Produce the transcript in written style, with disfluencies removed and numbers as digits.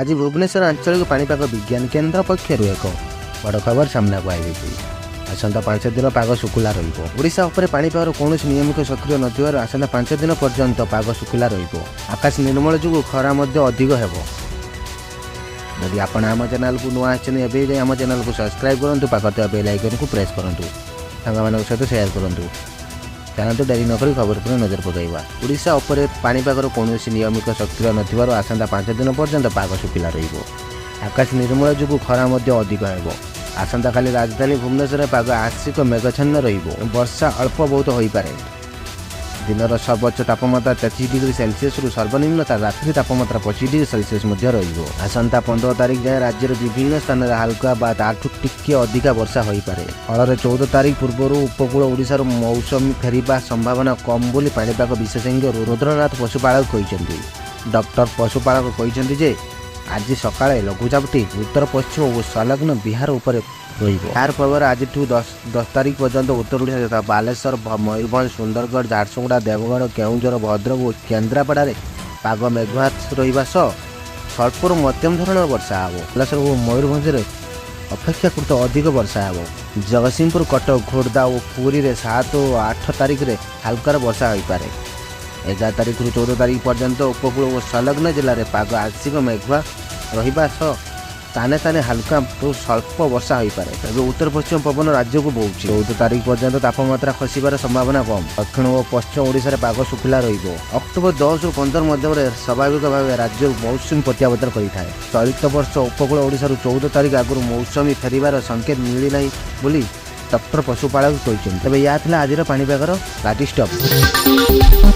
आज भुवनेश्वर आंचलिक पाणीपाग विज्ञान केन्द्र पक्षर एक बड़ खबर सामना को आई। आसंता 5 दिन पाग शुखुला रोशा उपर पाणीपागर कौन नियमित सक्रिय नथिबारु आसंता 5 दिन पर्यंत पाग शुखुला आकाश निर्मल जो खरा अधिक हेब। यदि आपण आम चैनल को नुआ आए आम चैनल को सब्सक्राइब करूँ, पाखर बेल आइकन को प्रेस करूँ, सांग सहित शेयर करूँ। चलते डेरी नक खबर पर नजर पकईवा। ओडिशा उपर पाणीपागर कौन नियमित सक्रिय नथिबारु आसंता 5 दिन पर्यंत पाग शुखिला आकाश निर्मल जो खरा अधिक हेब। आसंता काली राजधानी भुवनेश्वर पाग आंशिक मेघाच्छन्न वर्षा अल्प बहुत हो पारे। दिनर सर्वोच्च तापमात्रा 33 डिग्री सेल्सियस सर्वनिम्न रात्रि तापमात्रा 25 डिग्री सेल्सियस आसंता 15 तारिख जाए राज्यर विभिन्न स्थान में हल्का बा ताठू टिके अधिका वर्षा हो पारे। फल 14 तारिख पूर्व उपकूल ओडिशार मौसमी फेरिबा संभावना कम बोली पाणीपाग विशेषज्ञ रुद्रनाथ पशुपालक कहते। डॉक्टर पशुपालक कहते जे आज सकाळे लघुचापटी उत्तर पश्चिम और संलग्न बिहार उपर यार प्रभाव आज 10 तारिख पर्यंत उत्तर ओडिशा तथा बालेश्वर, मयूरभंज, सुंदरगढ़, झारसुगुड़ा, देवगढ़, केउंझर, भद्रक और केन्द्रापड़ा पाग मेघाच्छन्न रहिबा सह स्वल्परू मध्यम धरणर वर्षा हेब। बालेश्वर और मयूरभंज अपेक्षाकृत अधिक वर्षा हेब। जगतसिंहपुर, कटक, खोर्धा और पुरी में 7 और 8 तारिख में हल्कार वर्षा हो पारे। 11 तारिख 14 तारिख पर्यंत उपकूल और संलग्न जिले में पाग आंशिक मेघुआ रहिबा सह ताने ताने हल्का तो स्वल्प वर्षा हो पारे। तेज उत्तर पश्चिम पवन राज्य को बोची। 14 तारिख पर्यंत तापमात्रा खसिबार संभावना कम। दक्षिण और पश्चिम ओडिशा पाग शुखिला अक्टोबर 10 और 15 मध्य स्वाभाविक भाव राज्य मौसुमी प्रत्यावर्तन करें। चलित वर्ष उपकूल ओडिशा 14 तारिख आगु मौसुमी फेरिबार संकेत मिलना बोली डॉक्टर पशुपालक कहते। तेज यह आज पाणीपागर लाटेस्ट अपडेट।